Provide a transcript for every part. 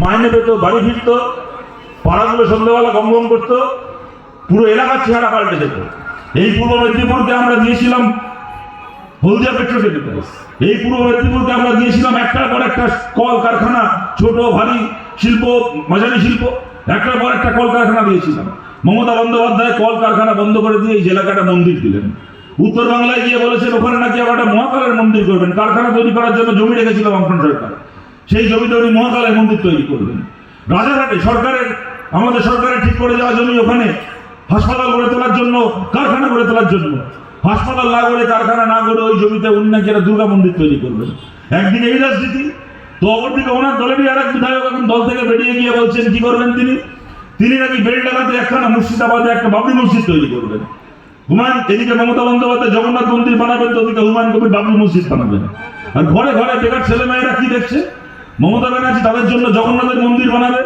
মাইনে পেত, বাড়ি ফিরত, পাড়াগুলো সন্ধ্যাবেলা গম গম করতো, পুরো এলাকার চেহারা পাল্টে যেত। এই পূর্ব মেদিনীপুরকে আমরা দিয়েছিলাম হলদিয়া পেট্রোকেমিক্যালস, এই পূর্ব মেদিনীপুরকে আমরা দিয়েছিলাম একটার পর একটা কল কারখানা, ছোট ভারী শিল্প, মাঝারি শিল্প, একটার পর একটা কল কারখানা দিয়েছিলাম। মমতা বন্দ্যোপাধ্যায় কল কারখানা বন্ধ করে দিয়ে এই এলাকাটা মন্দির দিলেন। উত্তর বাংলায় গিয়ে বলেছেন ওখানে নাকি আবার একটা মহাকালের মন্দির করবেন। কারখানা তৈরি করার জন্য জমি রেখেছিল বামফ্রন্ট সরকার, সেই জমিতে উনি মহাকালের মন্দির তৈরি করবেন। রাজারহাটে আমাদের সরকারের ঠিক করে যাওয়া জমি, ওখানে হাসপাতাল গড়ে তোলার জন্য, কারখানা গড়ে তোলার জন্য, হাসপাতাল না গড়ে, কারখানা না গড়ে ওই জমিতে উনি নাকি একটা দুর্গা মন্দির তৈরি করবেন। একদিকে এই রাজনীতি, তো অপরদিকে ওনার দলেরই আর এক বিধায়ক এখন দল থেকে বেরিয়ে গিয়ে বলছেন কি করবেন তিনি নাকি বেলডাঙ্গাতে একখানা, মুর্শিদাবাদে একটা বাবরি মসজিদ তৈরি করবেন। এদিকে মমতা বন্দ্যোপাধ্যায় জগন্নাথ মন্দির বানাবেন, তো ওদিকে হুমায়ুন কবির বাবরি মসজিদ বানাবেন। আর ঘরে ঘরে বেকার ছেলে মেয়েরা কি দেখছে? মমতা ব্যানার্জি তাদের জন্য জগন্নাথের মন্দির বানাবে,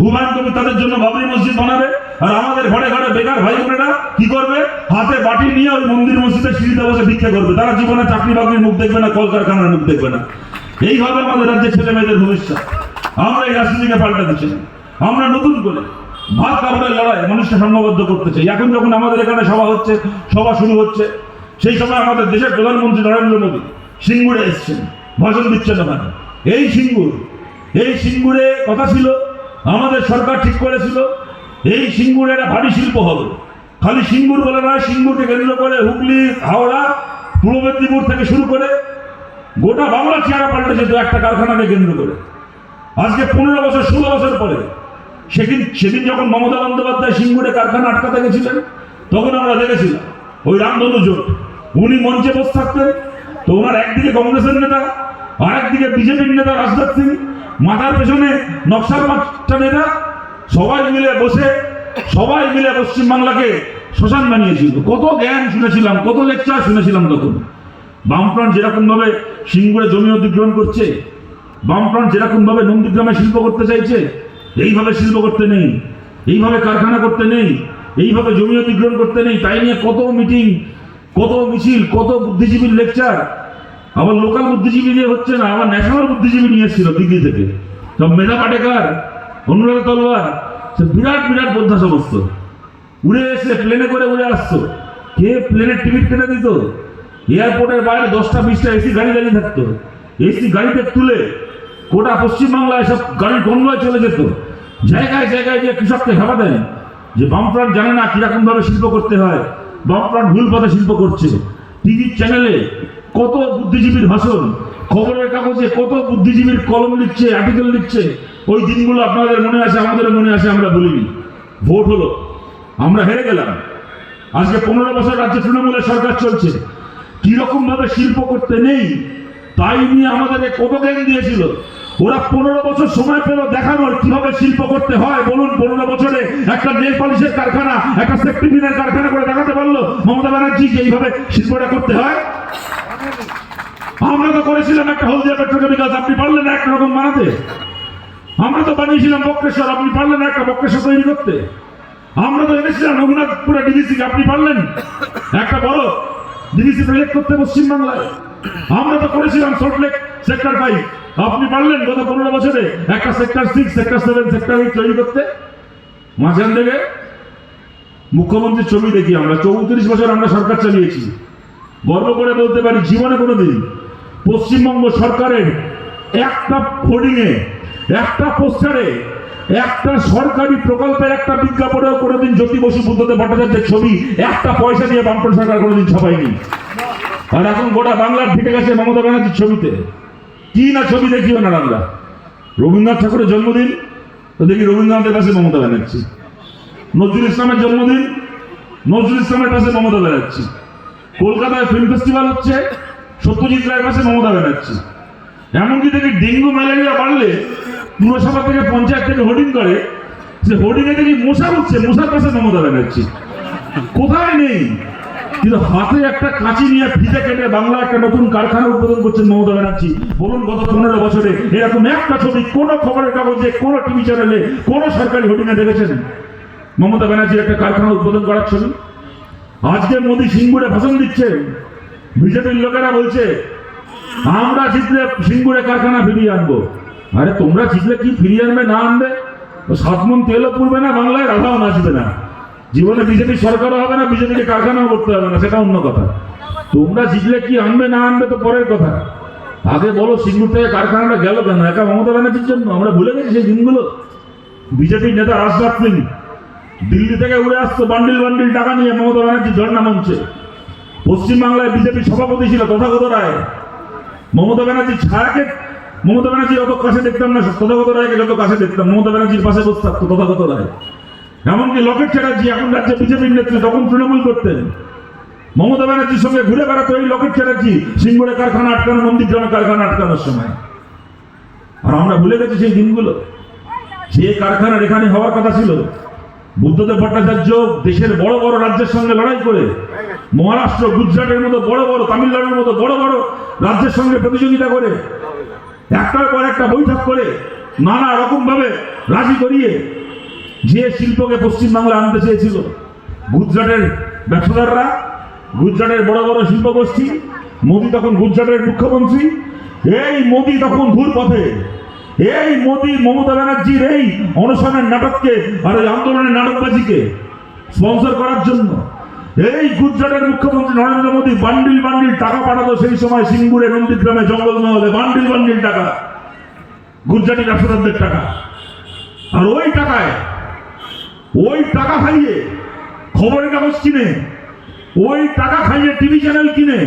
হুমায়ুন কবির তাদের জন্য বাবরি মসজিদ বানাবে, আর আমাদের ঘরে ঘরে বেকার ভাই বোনেরা কি করবে? হাতে বাটি নিয়ে ওই মন্দির মসজিদের সিঁড়িতে বসে ভিক্ষা করবে। তারা জীবনে চাকরি বাকরির মুখ দেখবে না, কলকারখানার মুখ দেখবে না। এইভাবে আমাদের রাজ্যের ছেলে মেয়েদের ভবিষ্যৎ। আমরা এই রাজনীতিকে পাল্টাতে চাই। আমরা নতুন করে ভাত কাপড়ের লড়াই মানুষকে সংঘবদ্ধ করতে চাই। এখন যখন আমাদের এখানে সভা শুরু হচ্ছে, সেই সময় আমাদের দেশের প্রধানমন্ত্রী নরেন্দ্র মোদী সিঙ্গুরে এসছেন, ভাষণ দিচ্ছেন ওখানে। এই সিঙ্গুরে কথা ছিল, আমাদের সরকার ঠিক করেছিল এই সিঙ্গুরে একটা ভারী শিল্প হবে। খালি সিঙ্গুর বলে নয়, সিঙ্গুরকে কেন্দ্র করে হুগলি, হাওড়া, পূর্ব মেদিনীপুর থেকে শুরু করে গোটা বাংলা চেহারা পাল্টে যেত একটা কারখানাকে কেন্দ্র করে। আজকে 15 বছর 16 বছর পরে সেদিন যখন মমতা বন্দ্যোপাধ্যায় সিঙ্গুরে কারখানা আটকাতে গেছিলেন, তখন আমরা দেখেছিলাম ওই রামধনু জোট, উনি মঞ্চে বসে থাকতেন, তো ওনার একদিকে কংগ্রেসের নেতা, আর একদিকে বিজেপির নেতা রাজনাথ সিং, মাথার পেছনে নকশাল পাঁচটা নেতা, সবাই মিলে পশ্চিমবাংলাকে শ্মশান বানিয়েছিল। কত জ্ঞান শুনেছিলাম, কত লেকচার শুনেছিলাম তখন। বামফ্রন্ট যেরকম ভাবে সিঙ্গুরে জমি অধিগ্রহণ করছে, বামফ্রন্ট যেরকম ভাবে নন্দীগ্রামে শিল্প করতে চাইছে, এইভাবে শিল্প করতে নেই, এইভাবে কারখানা করতে নেই, এইভাবে জমি অধিগ্রহণ করতে নেই। তাই নিয়ে কত মিটিং, কত মিছিল, কত বুদ্ধিজীবীর লেকচার। আবার লোকাল বুদ্ধিজীবী দিয়ে হচ্ছে না, আবার ন্যাশনাল বুদ্ধিজীবী নিয়ে এসেছিল দিল্লি থেকে, সব মেধা পাটেকার, অনুরাগ তলওয়ার, সে বিরাট বিরাট বোদ্ধা সমস্ত উড়ে এসে প্লেনে করে উড়ে আসতো। কে প্লেনের টিকিট কেটে দিত? এয়ারপোর্টের বাইরে 10টা 20টা এসি গাড়ি দাঁড়িয়ে থাকতো। এসি গাড়িতে তুলে গোটা পশ্চিমবাংলায় সব গাড়ির কনভয় চলে যেত। জায়গায় জায়গায় যে কৃষককে ভাবা দেন যে বামফ্রন্ট জানে না কিরকম ভাবে শিল্প করতে হয়, বামফ্রন্ট ভুল পথে শিল্প করছে। টিভি চ্যানেলে কত বুদ্ধিজীবীর ভাষণ, খবরের কাগজে কত বুদ্ধিজীবীর কলম লিখছে, আর্টিকেল লিখছে। ওই দিনগুলো আপনাদের মনে আছে, আমাদের মনে আছে, আমরা বলিনি। ভোট হলো, আমরা হেরে গেলাম। আজকে 15 বছর রাজ্যে তৃণমূলের সরকার চলছে, কিরকম ভাবে শিল্প করতে নেই তাই নিয়ে আমাদের কত জ্ঞান দিয়েছিল। ওরা 15 বছর সময় পেল দেখানোর কিভাবে শিল্প করতে হয়। বলুন, 15 বছরে একটা নেল পলিশের কারখানা, একটা সেফটি পিনের কারখানা করে দেখাতে পারলো মমতা ব্যানার্জি যে এইভাবে শিল্পটা করতে হয়? আমরা তো করেছিলাম একটা হলদিয়া পেট্রোকেমিক্যালস, আপনি পারলেন একটা রকম বানাতে। আমরা তো বানিয়েছিলাম বক্রেশ্বর, আপনি পারলেন একটা বক্রেশ্বর তৈরি করতে। আমরা তো এনেছিলাম রঘুনাথপুরে ডিভিসি, আপনি পারলেন একটা বড় ডিভিসি প্রজেক্ট করতে পশ্চিমবাংলায়। আমরা তো করেছিলাম সল্টলেক সেক্টর 5, আপনি পারলেন গত 15 বছরে একটা সেক্টর 6, সেক্টর 7, সেক্টর 8 তৈরি করতে। মাঝখান থেকে মুখ্যমন্ত্রীর ছবি দেখি আমরা 34 বছর আমরা সরকার চালিয়েছি। গর্ব করে বলতে পারি জীবনে কোনোদিন পশ্চিমবঙ্গ সরকারের একটা হোর্ডিংয়ে, একটা পোস্টারে, একটা সরকারি প্রকল্পের একটা বিজ্ঞাপনেও কোনোদিন জ্যোতি বসু, বুদ্ধদেব ভট্টাচার্যের ছবি একটা পয়সা দিয়ে বামফ্রন্ট সরকার কোনোদিন ছাপায়নি। আর এখন গোটা বাংলার ঢেকে গেছে মমতা ব্যানার্জির ছবিতে। কি না ছবি দেখিও না আমরা। রবীন্দ্রনাথ ঠাকুরের জন্মদিন, তো দেখি রবীন্দ্রনাথের পাশে মমতা ব্যানার্জি। নজরুল ইসলামের জন্মদিন, নজরুল ইসলামের পাশে মমতা ব্যানার্জি। কলকাতায় ফিল্ম ফেস্টিভ্যাল হচ্ছে, সত্যজিৎ রায়ের পাশে মমতা ব্যানার্জি। এমনকি দেখি ডেঙ্গু ম্যালেরিয়া বাড়লে পুরসভা থেকে, পঞ্চায়েত থেকে হোর্ডিং করে, যে হোর্ডিং এ দেখি মশা হচ্ছে, মশার পাশে মমতা ব্যানার্জি। কোথায় নেই, কিন্তু হাতে একটা কাঁচি নিয়ে ফিতে কেটে বাংলা একটা নতুন কারখানা উদ্বোধন করছেন মমতা ব্যানার্জি। বলুন, গত 15 বছরে এরকম একটা ছবি কোন খবরের কাগজে, কোন টিভি চ্যানেলে, কোন সরকারি হোর্ডিং এ দেখেছেন মমতা ব্যানার্জির একটা কারখানা উদ্বোধন করার ছবি? আজকে মোদী সিঙ্গুরে ভাষণ দিচ্ছে, বিজেপির লোকেরা বলছে আমরা জিতলে সিঙ্গুরে কারখানা ফিরিয়ে আনবো। আরে তোমরা জিতলে কি ফিরিয়ে আনবে না আনবে? 7 মণ তেলও পুড়বে না বাংলায়, রাধাও নাচবে না। জীবনে বিজেপি সরকারও হবে না, বিজেপিকে কারখানাও করতে হবে না, সেটা অন্য কথা। তোমরা জিতলে কি আনবে না আনবে তো পরের কথা। আগে বলো সিঙ্গুর থেকে কারখানাটা গেল কেন? একা মমতা ব্যানার্জির জন্য? আমরা ভুলে গেছি সেই দিনগুলো। বিজেপির নেতা রাজনাথ সিং দিল্লি থেকে উড়ে আসতো বান্ডিল বান্ডিল টাকা নিয়ে মমতা ব্যানার্জির ধর্ণা মঞ্চে। পশ্চিমবাংলায় বিজেপির সভাপতি ছিল তথাগত রায়। মমতা ব্যানার্জির ছায়াকে, মমতা ব্যানার্জির অত কাছে দেখতাম না, তথাগত রায়কে যত কাছে দেখতাম। মমতা ব্যানার্জির পাশে বসে থাকতো তথাগত রায়। এমনকি লকেট চ্যাটার্জি এখন রাজ্যে বিজেপির নেত্রী, তখন তৃণমূল করতেন। মমতা ব্যানার্জির সঙ্গে ঘুরে বেড়াতো এই লকেট চ্যাটার্জি সিঙ্গুরে কারখানা আটকানো, নন্দীগ্রামে কারখানা আটকানোর সময়। আর আমরা ভুলে গেছি সেই দিনগুলো। যে কারখানার এখানে হওয়ার কথা ছিল, বুদ্ধদেব ভট্টাচার্য দেশের বড় বড় রাজ্যের সঙ্গে লড়াই করে মহারাষ্ট্র, গুজরাটের মতো বড় বড়, তামিলনাড়ুর মতো বড় বড় রাজ্যের সঙ্গে প্রতিযোগিতা করে একটার পর একটা বৈঠক করে নানা রকম ভাবে রাজি করিয়ে যে শিল্পকে পশ্চিমবাংলা আনতে চেয়েছিল, গুজরাটের ব্যবসাদাররা, গুজরাটের বড় বড় শিল্প গোষ্ঠী, মোদী তখন গুজরাটের মুখ্যমন্ত্রী, এই মোদী তখন ঘুর পথে, এই মোদী মমতা ব্যানার্জির এই অনশনের নাটককে আর এই আন্দোলনের নাটকবাজিকে স্পন্সর করার জন্য এই গুজরাটের মুখ্যমন্ত্রী নরেন্দ্র মোদী বান্ডিল বান্ডিল টাকা পাঠাতো সেই সময় সিঙ্গুরে, নন্দীগ্রামে, জঙ্গলমহলে বান্ডিল বান্ডিল টাকা, গুজরাটি ব্যবসাদারদের টাকা। আর ওই টাকা খাইয়ে খবরের কাগজ কিনে, ওই টাকা খাইয়ে টিভি চ্যানেল কিনে,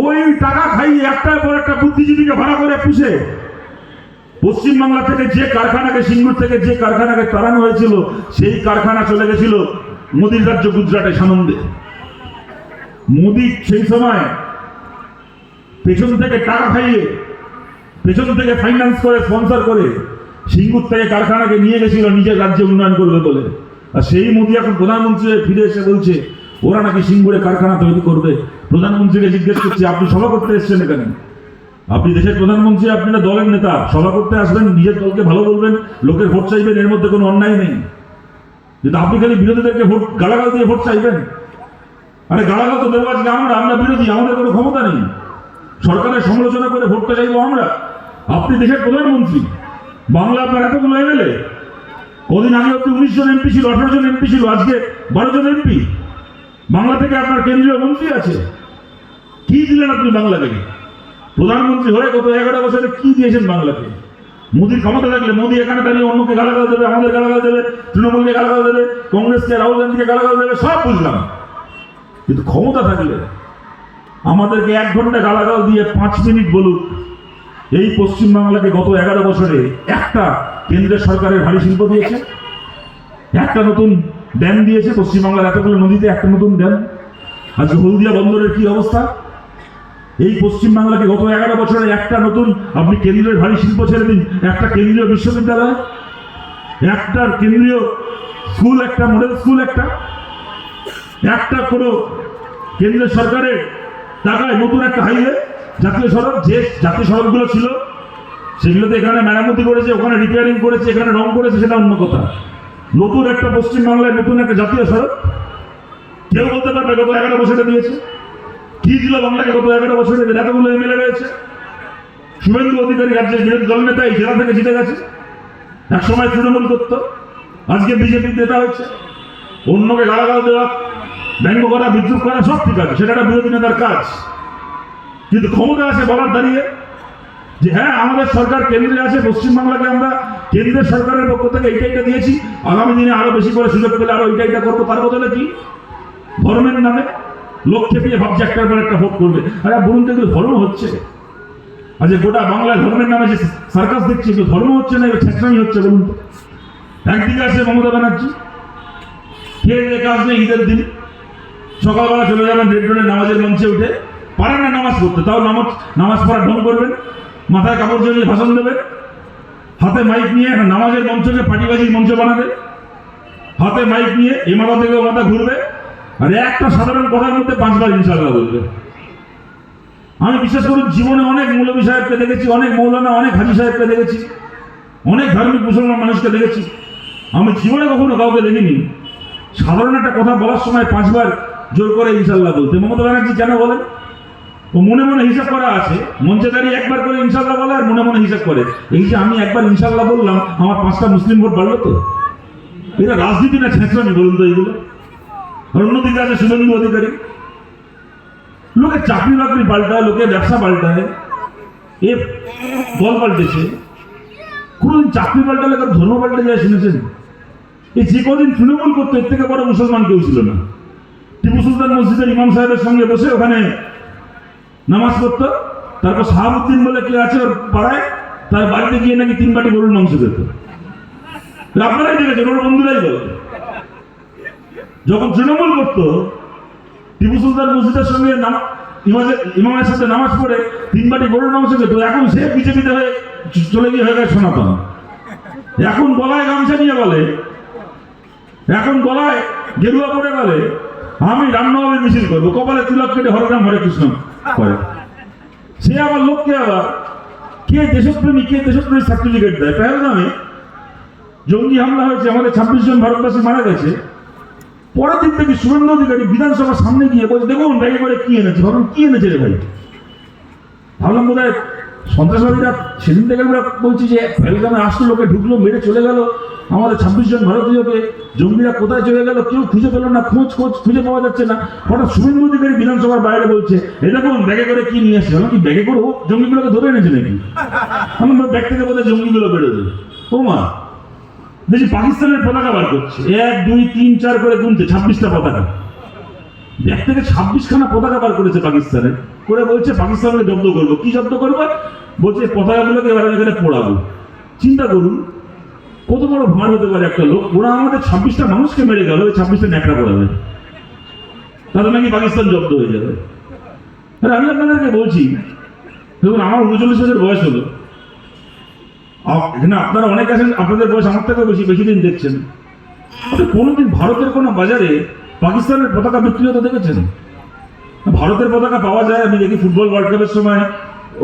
ওই টাকা খাইয়ে একটার পর একটা বুদ্ধিজীবীকে ভাড়া করে পুষে পশ্চিমবাংলা থেকে যে কারখানাকে, সিঙ্গুর থেকে যে কারখানাকে তাড়ানো হয়েছিল, সেই কারখানা চলে গেছিল মোদীর রাজ্য গুজরাটে, সানন্দে। মোদী সেই সময় পেছন থেকে টাকা খাইয়ে, পেছন থেকে ফাইন্যান্স করে, স্পন্সর করে সিঙ্গুর থেকে কারখানাকে নিয়ে গেছিল নিজের রাজ্যে উন্নয়ন করবে বলে। আর সেই মোদী এখন প্রধানমন্ত্রী ফিরে এসে বলছে ওরা নাকি সিঙ্গুরে কারখানা তৈরি করবে। প্রধানমন্ত্রীকে জিজ্ঞেস করছে আপনি সভা করতে এসছেন এখানে? আপনি দেশের প্রধানমন্ত্রী, আপনারা দলের নেতা, সভা করতে আসবেন, নিজের দলকে ভালো বলবেন, লোকের ভোট চাইবেন, এর মধ্যে কোনো অন্যায় নেই। কিন্তু আপনি খালি বিরোধীদেরকে ভোট গালাগাল দিয়ে ভোট চাইবেন। আরে গালাগাল তো দেবো আজকে আমরা বিরোধী, আমাদের কোনো ক্ষমতা নেই। সরকারের সমালোচনা করে ভোটটা চাইবো আমরা? আপনি দেশের প্রধানমন্ত্রী, বাংলা আপনার এতগুলো এমএলএ। কদিন আগে অব্দি 19 জন এমপি ছিল, 18 জন এমপি ছিল, আজকে 12 জন এমপি। বাংলা থেকে আপনার কেন্দ্রীয় মন্ত্রী আছে। কি দিলেন আপনি বাংলাকে? প্রধানমন্ত্রী হয়ে গত 11 বছরে কি দিয়েছেন বাংলাকে? মোদীর ক্ষমতা থাকলে মোদী এখানে দাঁড়িয়ে অন্যকে গালাগাল দেবে, আমাদের গালাগাল দেবে, তৃণমূলকে গালাগাল দেবে, কংগ্রেসকে, রাহুল গান্ধীকে গালাগাল দেবে, সব বুঝলাম। কিন্তু ক্ষমতা থাকলে আমাদেরকে 1 ঘন্টা গালাগাল দিয়ে 5 মিনিট বলুক এই পশ্চিমবাংলাকে গত 11 বছরে একটা কেন্দ্রের সরকারের ভারী শিল্প দিয়েছে, একটা নতুন ড্যাম দিয়েছে পশ্চিমবাংলার এতগুলো নদীতে, একটা নতুন ড্যাম। আজকে হলদিয়া বন্দরের কি অবস্থা? এই পশ্চিমবাংলাকে গত 11 বছরে একটা নতুন, আপনি কেন্দ্রের ভারী শিল্প ছেড়ে দিন, একটা কেন্দ্রীয় বিশ্ববিদ্যালয়, একটা কেন্দ্রীয় স্কুল, একটা মডেল স্কুল, একটা কোনো কেন্দ্রীয় সরকারের টাকায় নতুন একটা হাইওয়ে, জাতীয় সড়ক, যে জাতীয় সড়কগুলো ছিল সেগুলোতে এখানে মেরামতি করেছে, ওখানে রিপেয়ারিং করেছে, এখানে রং করেছে, সেটা অন্য কথা। নতুন একটা পশ্চিমবাংলায় নতুন একটা জাতীয় সড়ক কেউ বলতে পারবে গত 11 বছরে দিয়েছে? কি দিল বাংলাকে গত 11 বছরে? এতগুলো এমএলএ রয়েছে। শুভেন্দু অধিকারী রাজ্যের বিরোধী দল নেতা, এই জেলা থেকে জিতে গেছে। একসময় তৃণমূল করত, আজকে বিজেপির নেতা হচ্ছে। অন্যকে গালাগাল দেওয়া, ব্যঙ্গ করা, বিদ্রুপ করা সব ঠিক আছে, সেটা একটা বিরোধী নেতার কাজ। কিন্তু ক্ষমতা আছে বলার দাঁড়িয়ে যে হ্যাঁ আমাদের সরকার কেন্দ্রে আছে, পশ্চিমবাংলাকে আমরা কেন্দ্রের সরকারের পক্ষ থেকে এইটা দিয়েছি, আগামী দিনে আরো বেশি করে সুযোগ পেলে আরো এইটা করবো। তার বদলে কি? ধর্মের নামে লোক খেপিয়ে ভাবছে একটার পর একটা ভোট করবে। আরে বলুন তো এগুলো ধর্ম হচ্ছে? আজ গোটা বাংলায় ধর্মের নামে যে সার্কাস দেখছি, এগুলো ধর্ম হচ্ছে না, এগুলো ঠেকসামি হচ্ছে? বলুন তো। একদিকে আছে মমতা ব্যানার্জি, খেয়ে কাজ নেই, ঈদের দিন সকালবেলা চলে যাবেন রেড রোডে নামাজের মঞ্চে উঠে, পারেন না নামাজ পড়তে, তাও নামাজ পড়ার ঢং করবেন, মাথায় কাপড় জড়িয়ে ভাষণ দেবেন, হাতে মাইক নিয়ে নামাজের মঞ্চকে পাটিবাজির মঞ্চ বানাবে, হাতে মাইক নিয়ে এ মাথা থেকে মাথা ঘুরবে, আর একটা সাধারণ কথার মধ্যে 5 বার ইনশাআল্লাহ বলবে। আমি বিশ্বাস করুন জীবনে অনেক মৌলভী সাহেবকে দেখেছি, অনেক মৌলানা, অনেক হাজি সাহেবকে দেখেছি, অনেক ধার্মিক মুসলমান মানুষকে দেখেছি। আমি জীবনে কখনো কাউকে দেখিনি সাধারণ একটা কথা বলার সময় 5 বার জোর করে ইনশাআল্লাহ বলতে। মমতা ব্যানার্জি কেন বলেন? ও মনে মনে হিসাব করা আছে, মঞ্চে দাঁড়িয়ে একবার করে ইনশাল্লাহ বলে আর মনে মনে হিসাব করে, এই যে আমি একবার ইনশাল্লাহ বললাম আমার 5টা মুসলিম ভোট বাড়লো তো। এটা রাজনীতি না ছেঁচড়ামি বলুন তো এইগুলো? আর অন্যদিকে আছে শুভেন্দু অধিকারী, লোকে চাকরি বাকরি পাল্টায়, লোকে ব্যবসা পাল্টায়, এ দল পাল্টেছে। কোনদিন চাকরি পাল্টালে কারো ধর্ম পাল্টে যায় শুনেছেন? এই যে কদিন তৃণমূল করতো এর থেকে বড় মুসলমান কেউ ছিল না। টিপু সুলতান মসজিদের ইমাম সাহেবের সঙ্গে বসে ওখানে নামাজ পড়তো, তারপর শাহাবুদ্দিন বলে কে আছে ওর পাড়ায়, তার বাড়িতে গিয়ে নাকি 3 বাটি গরুর মাংস খেত। আপনারাই দেখেছেন, ওর বন্ধুরাই বলে। যখন তৃণমূল করতো টিপু সুলতান মসজিদের সঙ্গে ইমামের সাথে নামাজ পড়ে 3 বাটি গরুর মাংস খেত। এখন সে বিজেপিতে হয়ে চলে গিয়ে হয়ে গেছে সনাতন। এখন গলায় গামছা নিয়ে বলে, এখন গলায় গেরুয়া পরে বলে আমি রামনবমীর মিছিল করবো, কপালে তিলক কেটে হরে রাম হরে কৃষ্ণ করে। সে আবার লোককে আবার কে দেশপ্রেমী কে দেশপ্রেমী সার্টিফিকেট দেয়। পেহেলগামে জঙ্গি হামলা হয়েছে, আমাদের 26 জন ভারতবাসী মারা গেছে। পরের দিন থেকে শুভেন্দু অধিকারী বিধানসভার সামনে গিয়ে বলছে দেখুন ব্যাগে করে কি এনেছে। ভাবুন কি এনেছে রে ভাই? ভাবলাম বোধ হয় সন্ত্রাসবাদীরা, সেদিন থেকে আমরা বলছি যে পেহেলগামে আসলো, লোকে ঢুকলো, মেরে চলে গেল, আমাদের 26 জন ভারতীয়কে জঙ্গিরা কোথায় চলে গেল কেউ খুঁজে পেল না, খোঁজ খুঁজে পাওয়া যাচ্ছে না। হঠাৎ শুভেন্দু অধিকারী বিধানসভার বাইরে বলছে এ দেখুন ব্যাগে করে কি নিয়ে আসছে। কি ব্যাগে করে জঙ্গিগুলোকে ধরে এনেছে নাকি? আমার ব্যাগ থেকে বোধহয় জঙ্গিগুলো বেরোবে। ও মা, দেখি পাকিস্তানের পতাকা বার করছে, 1 2 3 4 করে গুনতে 26টা পতাকা। ব্যাগ থেকে 26খানা পতাকা বার করেছে পাকিস্তানের, করে বলছে পাকিস্তানকে জব্দ করবো। কি জব্দ করবো? বলছে পতাকাগুলোকে এবার এখানে পোড়াবো। চিন্তা করুন কত বড় ভার হতে পারে একটা লোক। ওরা আমাদের 26টা মানুষকে মেরে গেল, ওই 26টা ন্যাকড়া পড়াবে, তাহলে নাকি পাকিস্তান জব্দ হয়ে যাবে। আমি আপনাদেরকে বলছি, দেখুন আমার 39 বছর বয়স হলো, এখানে আপনারা অনেক আছেন, আপনাদের বয়স আমার থেকে বেশি দিন দেখছেন। কোনোদিন ভারতের কোনো বাজারে পাকিস্তানের পতাকা বিক্রি হতে দেখেছেন? ভারতের পতাকা পাওয়া যায়, আমি দেখি ফুটবল ওয়ার্ল্ড কাপের সময়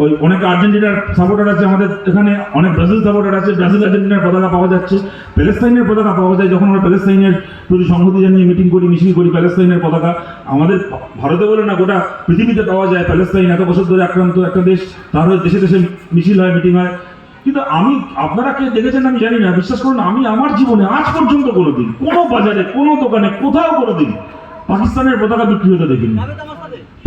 ওই অনেক আর্জেন্টিনার সাপোর্টার আছে আমাদের এখানে, অনেক ব্রাজিল সাপোর্টার আছে, ব্রাজিল আর্জেন্টিনার পতাকা পাওয়া যাচ্ছে, প্যালেস্তাইনের পতাকা পাওয়া যায়। যখন আমরা প্যালেস্তাইনের প্রতি সংহতি জানিয়ে মিটিং করি, মিছিল করি, প্যালেস্তাইনের পতাকা আমাদের ভারতে বলে না গোটা পৃথিবীতে পাওয়া যায়। প্যালেস্তাইন এত বছর ধরে আক্রান্ত একটা দেশ, তার হয়ে দেশে দেশে মিছিল হয়, মিটিং হয়। কিন্তু আমি, আপনারা কে দেখেছেন আমি জানি না, বিশ্বাস করুন আমি আমার জীবনে আজ পর্যন্ত কোনোদিন কোনো বাজারে কোনো দোকানে কোথাও কোনোদিন পাকিস্তানের পতাকা বিক্রি হতে দেখিনি।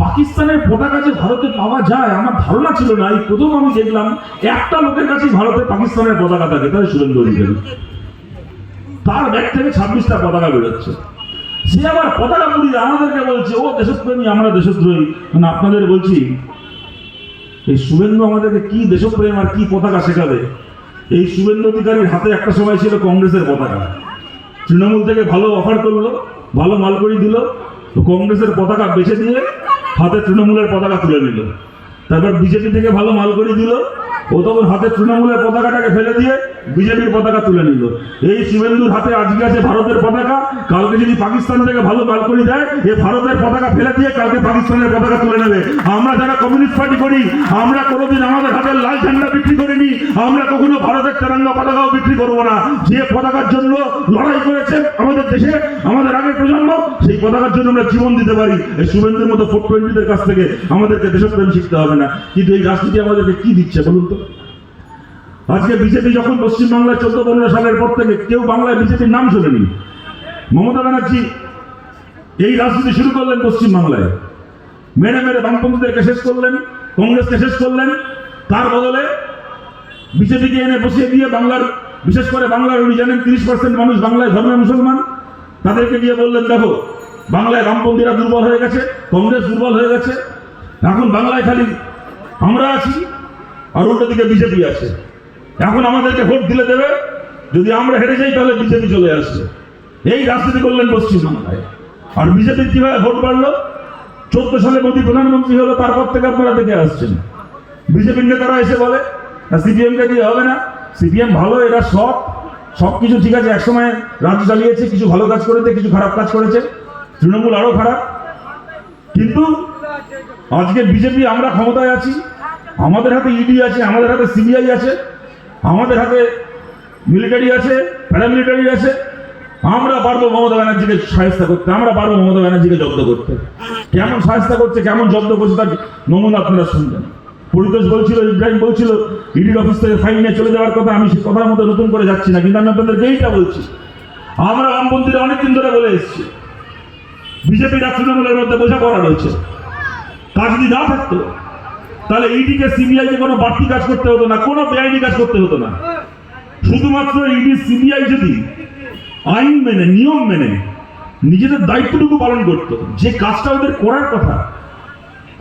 পাকিস্তানের পতাকা যে ভারতে পাওয়া যায় আমার ধারণা ছিল না, এই প্রথম আমি দেখলাম একটা লোকের কাছে ভারতে পাকিস্তানের পতাকা থাকে, তাই শুভেন্দু অধিকারী। তার ব্যাগ থেকে 26টা পতাকা বেরোচ্ছে। সে আবার পতাকা পুড়িয়ে আমাদেরকে বলছে ও দেশপ্রেমী, আমরা দেশদ্রোহী। মানে আপনাদের বলছি এই শুভেন্দু আমাদেরকে কি দেশপ্রেম আর কি পতাকা শেখাবে। এই শুভেন্দু অধিকারীর হাতে একটা সময় ছিল কংগ্রেসের পতাকা, তৃণমূল থেকে ভালো অফার করলো, ভালো মাল করে দিল, কংগ্রেসের পতাকা বেছে দিয়ে হাতে তৃণমূলের পতাকা তুলে নিল। তারপর বিজেপি থেকে ভালো মাল করে দিল, ও তখন হাতে তৃণমূলের পতাকাটাকে ফেলে দিয়ে বিজেপির পতাকা তুলে নিল। এই শুভেন্দুর হাতে আজকে আছে ভারতের পতাকা, কালকে যদি পাকিস্তান থেকে ভালো মাল করে দেয় এ ভারতের পতাকা ফেলে দিয়ে কালকে পাকিস্তানের পতাকা তুলে নেবে। আমরা যারা কমিউনিস্ট পার্টি করি আমরা কোনোদিন আমাদের হাতের লাল ঝান্ডা বিক্রি করিনি, আমরা কখনো ভারতের তেরঙ্গা পতাকাও বিক্রি করবো না। যে পতাকার জন্য লড়াই করেছে আমাদের দেশে আমাদের আগের প্রজন্ম, সেই পতাকার জন্য আমরা জীবন দিতে পারি। এই শুভেন্দুর মতো 420দের কাছ থেকে আমাদেরকে দেশপ্রেম শিখতে হবে না। কিন্তু এই রাজনীতি আমাদেরকে কি দিচ্ছে বলুন তো? আজকে বিজেপি যখন পশ্চিমবাংলায় 14-15 সালের পর থেকে কেউ বাংলায় বিজেপির নাম শোনেনি, মমতা ব্যানার্জি এই রাজনীতি শুরু করলেন পশ্চিমবাংলায়, মেরে মেরে বামপন্থীদেরকে শেষ করলেন, কংগ্রেসকে শেষ করলেন। তার বদলে বিজেপিকে এনে বসিয়ে দিয়ে বাংলার, বিশেষ করে বাংলার উনি জানেন 30% মানুষ বাংলায় ধর্মের মুসলমান, তাদেরকে গিয়ে বললেন দেখো বাংলায় বামপন্থীরা দুর্বল হয়ে গেছে, কংগ্রেস দুর্বল হয়ে গেছে, এখন বাংলায় খালি আমরা আছি আর উল্টো দিকে বিজেপি আছে। এখন আমাদেরকে ভোট দিলে দেবে, যদি আমরা হেরে যাই তাহলে বিজেপি চলে আসছে। এই রাজনীতি করলেন পশ্চিমবাংলায়। আর বিজেপির কিভাবে ভোট বাড়লো? 14 সালে মোদী প্রধানমন্ত্রী হলো, তারপর থেকে আপনারা দেখে আসছেন বিজেপির নেতারা এসে বলে সিপিএম কে দিয়ে হবে না, সিপিএম ভালো, এরা সব কিছু ঠিক আছে, একসময় রাজ্য চালিয়েছে, কিছু ভালো কাজ করেছে, কিছু খারাপ কাজ করেছে, তৃণমূল আরো খারাপ। কিন্তু আজকে বিজেপি, আমরা ক্ষমতায় আছি, আমাদের হাতে ইডি আছে, আমাদের হাতে সিবিআই আছে, আমাদের হাতে মিলিটারি আছে, প্যারামিলিটারি আছে, আমরা পারবো মমতা ব্যানার্জিকে সাহায্য করতে, আমরা পারবো মমতা ব্যানার্জিকে জব্দ করতে। কেমন সাহায্য করছে, কেমন জব্দ করছে তার নমুনা আপনারা শুনবেন। পরিতোষ বলছিল, ইব্রাহিম বলছিল ইডির অফিস থেকে ফাইন নিয়ে চলে যাওয়ার কথা, আমি সে কথার মতো নতুন করে যাচ্ছি না, কিন্তু আমি আপনাদেরকে এইটা বলছি, আমরা বামপন্থীরা অনেকদিন ধরে বলে এসেছি বিজেপির আর তৃণমূলের মধ্যে বোঝাপড়া রয়েছে। কাজ যদি না থাকতো তাহলে ইডিকে সিবিআইকে কোনো বাড়তি কাজ করতে হতো না, কোনো বেআইনি কাজ করতে হতো না। শুধুমাত্র ইডি সিবিআই যদি আইন মেনে, নিয়ম মেনে নিজেদের দায়িত্বটুকু পালন করতো, যে কাজটা ওদের করার কথা,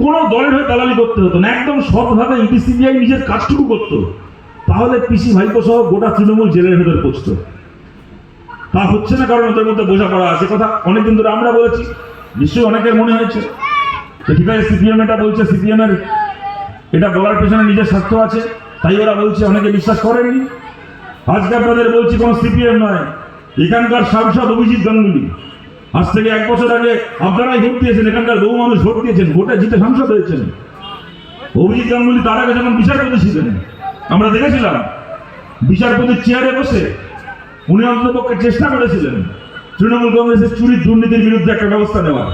কোনো দলের হয়ে দালালি করতে হতো না, একদম সৎভাবে ইডি সিবিআই নিজের কাজটুকু করতো, তাহলে পিসি ভাইপো সহ গোটা তৃণমূল জেলের ভেতর পৌঁছত। তা হচ্ছে না, কারণ ওদের মধ্যে বোঝাপড়া আছে। কথা অনেকদিন ধরে আমরা বলেছি, নিশ্চয়ই অনেকের মনে হয়েছে ঠিক আছে সিপিএম এটা বলছে, সিপিএম এর এটা বলার পেছনে নিজের স্বার্থ আছে, তাই ওরা বলছে, অনেকে বিশ্বাস করেনি। আজকে আপনাদের বলছি কোনো সিপিএম নয়, এখানকার সাংসদ অভিজিৎ গাঙ্গুলি। আজ থেকে 1 বছর আগে আপনারাই ভোট দিয়েছেন, এখানকার বহু মানুষ ভোট দিয়েছেন, ভোটে জিতে সাংসদ হয়েছেন। অভিজিৎ গাঙ্গুলি তার আগে যখন বিচারপতি ছিলেন আমরা দেখেছিলাম বিচারপতির চেয়ারে বসে উনি অন্ততপক্ষে চেষ্টা করেছিলেন তৃণমূল কংগ্রেসের চুরি দুর্নীতির বিরুদ্ধে একটা ব্যবস্থা নেওয়ার।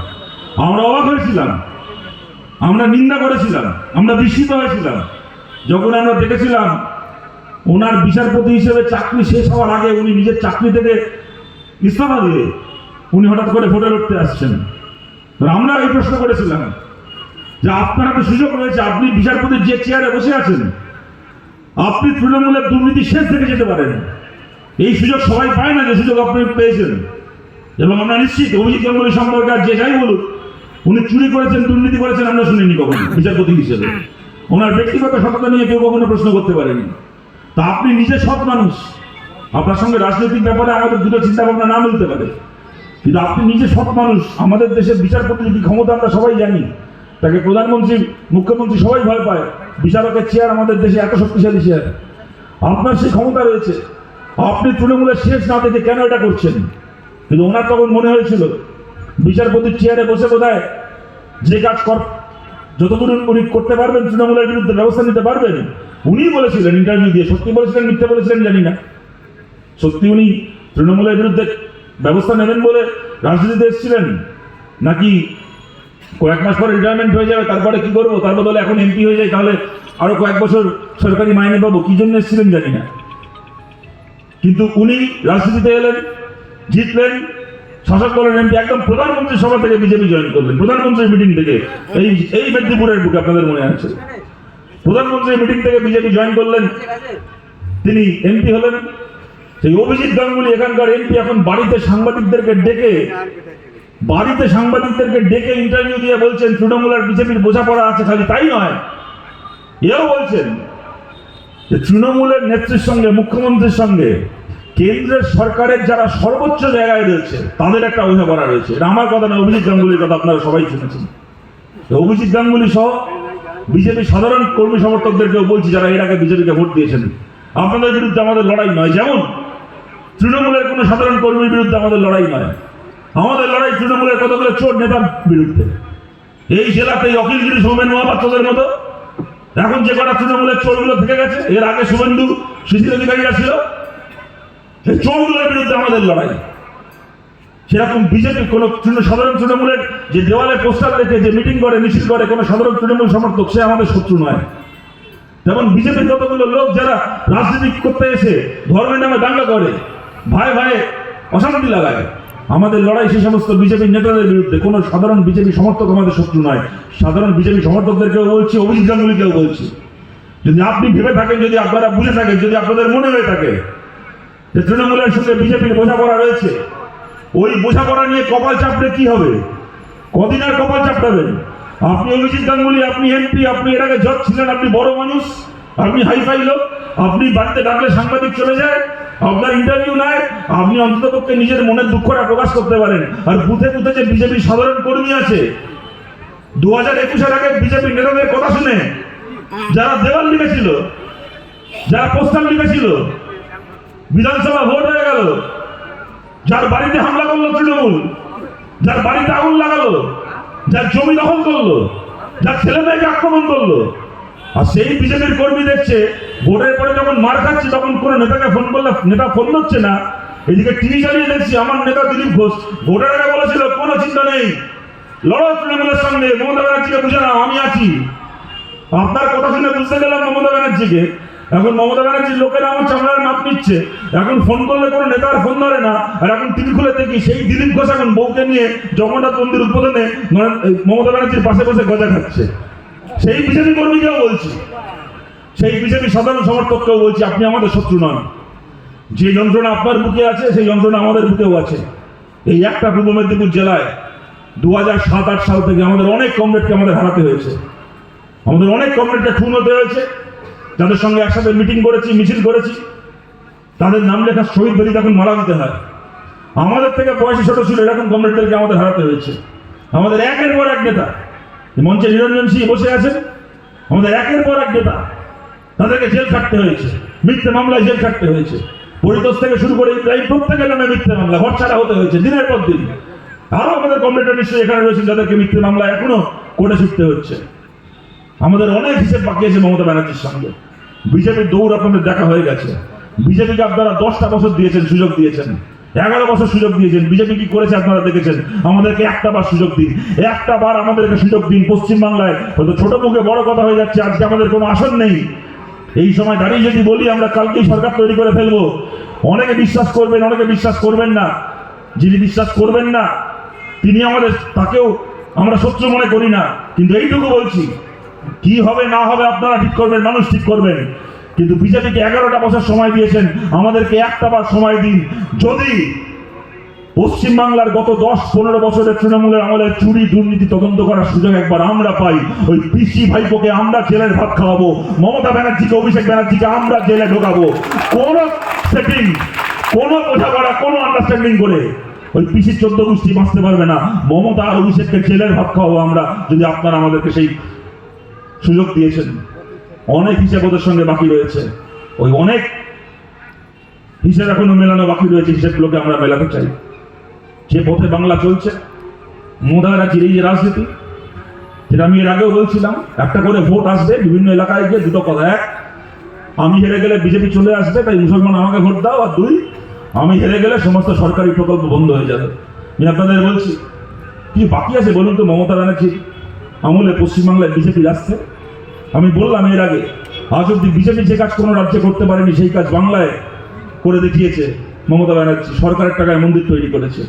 আমরা অবাক হয়েছিলাম, আমরা নিন্দা করেছিলাম, আমরা বিস্মিত হয়েছিলাম যখন আমরা দেখেছিলাম ওনার বিচারপতি হিসেবে চাকরি শেষ হওয়ার আগে উনি নিজের চাকরি থেকে ইস্তফা দিয়ে উনি হঠাৎ করে ভোটে লড়তে আসছেন। আমরা এই প্রশ্ন করেছিলাম যে আপনার তো সুযোগ রয়েছে, আপনি বিচারপতির যে চেয়ারে বসে আছেন, আপনি তৃণমূলের দুর্নীতি শেষ থেকে যেতে পারেন। এই সুযোগ সবাই পায় না, যে সুযোগ আপনি পেয়েছেন। এবং আমরা নিশ্চিত অভিজিৎ গাঙ্গুলি সম্পর্কে আর যে যাই বলুক, উনি চুরি করেছেন, দুর্নীতি করেছেন আমরা শুনিনি কখনো বিচারপতি হিসেবে। ওনার ব্যক্তিগত সততা নিয়ে কেউ কখনো প্রশ্ন করতে পারেনি। তা আপনি নিজে সৎ মানুষ, আপনার সঙ্গে রাজনৈতিক ব্যাপারে আমাদের দুটো চিন্তা ভাবনা না মিলতে পারে, কিন্তু আপনি নিজে সৎ মানুষ। আমাদের দেশের বিচারপতির কি ক্ষমতা আমরা সবাই জানি, তাকে প্রধানমন্ত্রী, মুখ্যমন্ত্রী সবাই ভয় পায়। বিচারকের চেয়ার আমাদের দেশে এত শক্তিশালী চেয়ার, আপনার সেই ক্ষমতা রয়েছে। আপনি তৃণমূলের শেষ না দেখে কেন এটা করছেন? কিন্তু ওনার তখন মনে হয়েছিল বিচারপতির চেয়ারে বসে বোধহয় যে কাজ যতদূর উনি করতে পারবেন, তৃণমূলের বিরুদ্ধে ব্যবস্থা নিতে পারবেন। উনি বলেছিলেন ইন্টারভিউ দিয়ে, সত্যি বলেছিলেন মিথ্যে বলেছিলেন জানি না, সত্যি উনি তৃণমূলের বিরুদ্ধে ব্যবস্থা নেবেন বলে রাজনীতিতে এসেছিলেন, নাকি কয়েক মাস পরে রিটায়ারমেন্ট হয়ে যাবে তারপরে কি করবো, তার বদলে এখন এমপি হয়ে যায় তাহলে আরো কয়েক বছর সরকারি মাইনে পাবো, কি জন্য এসেছিলেন জানি না। কিন্তু উনি রাজনীতিতে এলেন, জিতলেন, শাসক দলের এমপি, একদম প্রধানমন্ত্রী সভা থেকে বিজেপি জয়েন করলেন, প্রধানমন্ত্রীর মিটিং থেকে। এই মেদিনীপুরের বুকে আপনাদের মনে আছে, প্রধানমন্ত্রীর মিটিং থেকে বিজেপি জয়েন করলেন, তিনি এমপি হলেন। সেই অভিজিৎ গাঙ্গুলি এখানকার এমপি এখন বাড়িতে সাংবাদিকদেরকে ডেকে ইন্টারভিউ দিয়ে বলছেন তৃণমূল আর বিজেপির বোঝাপড়া আছে। খালি তাই নয়, এও বলছেন যে তৃণমূলের নেত্রীর সঙ্গে, মুখ্যমন্ত্রীর সঙ্গে কেন্দ্রের সরকারের যারা সর্বোচ্চ জায়গায় রয়েছে তাদের একটা বোঝাপড়া রয়েছে। এটা আমার কথা না, অভিজিৎ গাঙ্গুলির কথা, আপনারা সবাই শুনেছেন। অভিজিৎ গাঙ্গুলি সহ বিজেপি সাধারণ কর্মী সমর্থকদেরকেও বলছি যারা এর আগে বিজেপিকে ভোট দিয়েছেন, আপনাদের বিরুদ্ধে আমাদের লড়াই নয়। যেমন তৃণমূলের কোনো সাধারণ কর্মীর বিরুদ্ধে আমাদের লড়াই নয়, আমাদের লড়াই তৃণমূলের কতগুলো চোর নেতার বিরুদ্ধে। এই জেলাতেই অখিলগিরি, সৌমেন মহাপাত্রদের মতো এখন যে কটা তৃণমূলের চোরগুলো থেকে গেছে, এর আগে শুভেন্দু, শিশির অধিকারীরা ছিল, সেই চোরগুলোর বিরুদ্ধে আমাদের লড়াই। সেরকম বিজেপি কোন সাধারণ তৃণমূলের যে দেওয়ালে পোস্টার রেখে যে মিটিং করে, মিছিল করে, কোন সাধারণ তৃণমূল সমর্থক সে আমাদের শত্রু নয়। যেমন বিজেপির কতগুলো লোক যারা রাজনীতি করতে এসে ধর্মের নামে দাঙ্গা করে, ভাই ভাই অশান্তি লাগায়, আমাদের লড়াই সেই সমস্ত বিজেপির নেতাদের বিরুদ্ধে। কোন সাধারণ বিজেপি সমর্থক আমাদের শত্রু নয়। সাধারণ বিজেপি সমর্থকদেরকেও বলছি, অভিজিৎ গাঙ্গুলিকেও বলছি, যদি আপনি ভেবে থাকেন, যদি আপনারা বুঝে থাকেন, যদি আপনাদের মনে হয়ে থাকে যে তৃণমূলের সঙ্গে বিজেপির বোঝাপড়া রয়েছে, ওই বোঝাপড়া নিয়ে কপাল চাপলে কি হবে? কদিন আর কপাল চাপটাবেন? আপনি অভিজিৎ গাঙ্গুলি, আপনি এমপি, আপনি এর আগে জজ ছিলেন, আপনি বড় মানুষ, আপনি হাইফাই লোক, আপনি বাড়িতে ডাকলে সাংবাদিক চলে যায়, আপনার ইন্টারভিউ নেয়, আপনি অন্ততপক্ষে নিজের মনের দুঃখটা প্রকাশ করতে পারেন। আর বুথে বুথে যে বিজেপি সাধারণ কর্মী আছে, 2021-এর আগে বিজেপি নেতাদের কথা শুনে যারা দেওয়াল লিখেছিল, যারা পোস্টার লিখেছিল, বিধানসভা ভোট হয়ে গেল, যার বাড়িতে হামলা করলো তৃণমূল, যার বাড়িতে আগুন লাগালো, যার জমি দখল করলো, যার ছেলে মেয়েকে আক্রমণ করলো, আর সেই বিজেপির কর্মী দেখছে ভোটের পরে যখন মার খাচ্ছে তখন কোনো নেতাকে ফোন করলে নেতা ফোন ধরছে না, এদিকে টিভি চালিয়ে দেখছি আমার নেতা দিলীপ ঘোষ ভোটের আগে বলেছিল কোনো চিন্তা নেই, লড়ো তৃণমূলের সঙ্গে, মমতা ব্যানার্জিকে বুঝে নাও আমি আছি। আপনার কথা শুনে বুঝতে গেলাম মমতা ব্যানার্জিকে। এখন মমতা ব্যানার্জির লোকেরা আমার চামড়ার মাপ নিচ্ছে, এখন ফোন করলে কোনো নেতার ফোন ধরে না। আর এখন টিভি খুলে দেখি সেই দিলীপ ঘোষ এখন বউকে নিয়ে জগন্নাথ মন্দির উদ্বোধনে মমতা ব্যানার্জির পাশে বসে গজা খাচ্ছে। সেই বিজেপি কর্মীকেও বলছি, সেই বিজেপি সাধারণ সমর্থককেও বলছি, আপনি আমাদের শত্রু নন। যে যন্ত্রণা আপনার বুকে আছে সেই যন্ত্রণা আমাদের বুকেও আছে। এই একটা পূর্ব মেদিনীপুর জেলায় 2007-8 সাল থেকে আমাদের অনেক কমরেডকে আমাদের হারাতে হয়েছে, আমাদের অনেক কমরেডকে খুন হতে হয়েছে। যাদের সঙ্গে একসাথে মিটিং করেছি, মিছিল করেছি, তাদের নাম লেখা শহীদ বেদি এখন মারা দিতে হয়। আমাদের থেকে বয়সে ছোট ছিল এরকম কমরেডদেরকে আমাদের হারাতে হয়েছে। আমাদের একের পর এক নেতা, মঞ্চে নিরঞ্জন সিং বসে আছেন, আমাদের একের পর এক নেতা, তাদেরকে জেল খাটতে হয়েছে, মিথ্যে মামলায় জেল খাটতে হয়েছে। পরিতোষ থেকে শুরু করে প্রায় প্রত্যেকের নামে মিথ্যে মামলা, ঘর ছাড়া হতে হয়েছে দিনের পর দিন। আরো আমাদের কমরেডরা নিশ্চয়ই এখানে রয়েছেন যাদেরকে মিথ্যে মামলা এখনো কোর্টে ছুটতে হচ্ছে। আমাদের অনেক হিসেব বাকি আছে মমতা ব্যানার্জির সঙ্গে। বিজেপির দৌড় আপনাদের দেখা হয়ে গেছে। বিজেপিকে আপনারা 10টা বছর দিয়েছেন, সুযোগ দিয়েছেন, 11 বছর সুযোগ দিয়েছেন। বিজেপি কি করেছে আপনারা দেখেছেন। আমাদেরকে একটা বার সুযোগ দিন, একটা বার আমাদেরকে সুযোগ দিন। পশ্চিমবাংলায় হয়তো ছোট মুখে বড় কথা হয়ে যাচ্ছে, আজকে আমাদের কোনো আসন নেই। এই সময় দাঁড়িয়ে যদি বলি আমরা কালকেই সরকার তৈরি করে ফেলবো, অনেকে বিশ্বাস করবেন, অনেকে বিশ্বাস করবেন না। যিনি বিশ্বাস করবেন না তিনি আমাদের, তাকেও আমরা শত্রু মনে করি না। কিন্তু এইটুকু বলছি, কি হবে না হবে আপনারা ঠিক করবেন, মানুষ ঠিক করবেন। কিন্তু বিজেপিকে 11টা বছর সময় দিয়েছেন, আমাদেরকে একটা বার সময় দিন। যদি পশ্চিমবাংলার গত 10-15 বছরের তৃণমূলের আমলে চুরি দুর্নীতি তদন্ত করার সুযোগ একবার আমরা পাই, ওই পিসি ভাইপোকে আমরা জেলের ভাত খাওয়াবো, মমতা ব্যানার্জিকে, অভিষেক ব্যানার্জিকে আমরা জেলে ঢোকাবো। কোন সেটিং, কোন বোঝাপড়া, কোন আন্ডারস্ট্যান্ডিং করে ওই পিসির 14 গোষ্ঠী বাঁচতে পারবে না। মমতা আর অভিষেককে জেলের ভাত খাওয়াবো আমরা, যদি আপনারা আমাদেরকে সেই সুযোগ দিয়েছেন। অনেক হিসেব ওদের সঙ্গে বাকি রয়েছে, ওই অনেক হিসেব এখনো মেলানো বাকি রয়েছে। হিসেবগুলোকে আমরা মেলাতে চাই। যে পথে বাংলা চলছে, মমতা ব্যানার্জির এই যে রাজনীতি, যেটা আমি এর আগেও বলছিলাম, একটা করে ভোট আসবে বিভিন্ন এলাকায় গিয়ে, দুটো কথা। এক, আমি হেরে গেলে বিজেপি চলে আসবে, তাই মুসলমান আমাকে ভোট দাও। আর দুই, আমি হেরে গেলে সমস্ত সরকারি প্রকল্প বন্ধ হয়ে যাবে। আমি আপনাদের বলছি, কি বাকি আছে বলুন তো মমতা ব্যানার্জির আমলে পশ্চিমবাংলায় বিজেপি আসছে? আমি বললাম এর আগে, আজ অব্দি বিজেপি যে কাজ কোনো রাজ্যে করতে পারেনি সেই কাজ বাংলায় করে দেখিয়েছে মমতা ব্যানার্জি। সরকারের টাকায় মন্দির তৈরি করেছে।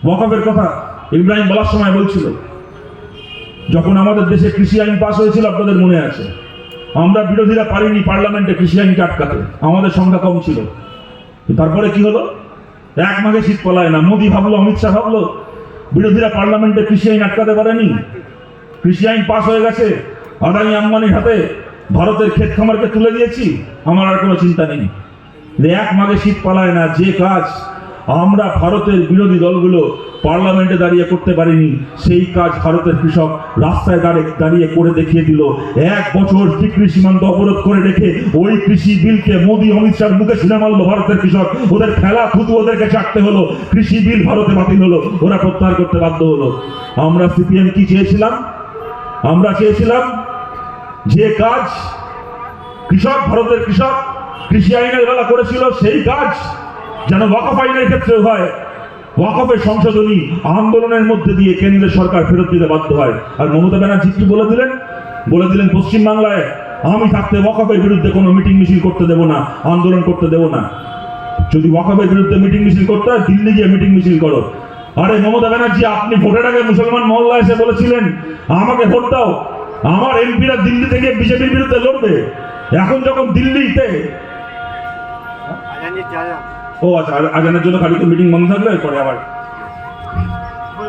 ওয়াকফের কথা ইব্রাহিম বলার সময় বলছিল, যখন আমাদের দেশে কৃষি আইন পাস হয়েছিল আপনাদের মনে আছে, আমরা বিরোধীরা পারিনি পার্লামেন্টে কৃষি আইনকে আটকাতে, আমাদের সংখ্যা কম ছিল। তারপরে কি হলো? এক মাঘে শীত পলায় না। মোদী ভাবলো, অমিত শাহ ভাবলো, বিরোধীরা পার্লামেন্টে কৃষি আইন আটকাতে পারেনি। কৃষি আইন পাস হয়ে গেছে, আদানি আম্বানির হাতে ভারতের ক্ষেত খামারকে তুলে দিয়েছি, আমার আর কোনো চিন্তা নেই। এক মাঘে শীত পালায় না। যে কাজ আমরা ভারতের বিরোধী দলগুলো পার্লামেন্টে দাঁড়িয়ে করতে পারিনি, সেই কাজ ভারতের কৃষক রাস্তায় দাঁড়িয়ে করে দেখিয়ে দিল। 1 বছর ডিক্রি সীমান্ত অবরোধ করে রেখে ওই কৃষি বিলকে মোদী অমিত শাহর মুখে ছিঁড়ে মারলো ভারতের কৃষক। ওদের খেলা থুতু ওদেরকে চাটতে হলো। কৃষি বিল ভারতে বাতিল হলো, ওরা প্রত্যাহার করতে বাধ্য হলো। আমরা সিপিএম কি চেয়েছিলাম? আমরা চেয়েছিলাম যে কাজ কৃষক, ভারতের কৃষক কৃষি আইনের বেলা করেছিল, সেই কাজ যেন ওয়াকফ আইনের ক্ষেত্রে হয়। ওয়াকফের সংশোধনী আন্দোলনের মধ্যে দিয়ে কেন্দ্রের সরকার ফেরত দিতে বাধ্য হয়। আর মমতা ব্যানার্জি কি বলে দিলেন? বলে দিলেন, পশ্চিমবাংলায় আমি থাকতে ওয়াকফের বিরুদ্ধে কোনো মিটিং মিছিল করতে দেব না, আন্দোলন করতে দেব না। যদি ওয়াকফের বিরুদ্ধে মিটিং মিছিল করতে হয়, দিল্লি গিয়ে মিটিং মিছিল করো। আরে মমতা ব্যানার্জি, আপনি ভোটের আগে মুসলমান মহল্লা এসে বলেছিলেন আমাকে ভোট দাও, আমার এমপিরা দিল্লি থেকে বিজেপির বিরুদ্ধে লড়বে। এখন যখন দিল্লিতে ও আচ্ছা, আজানের জন্য খালি মিটিং বন্ধ থাকলে পরে আবার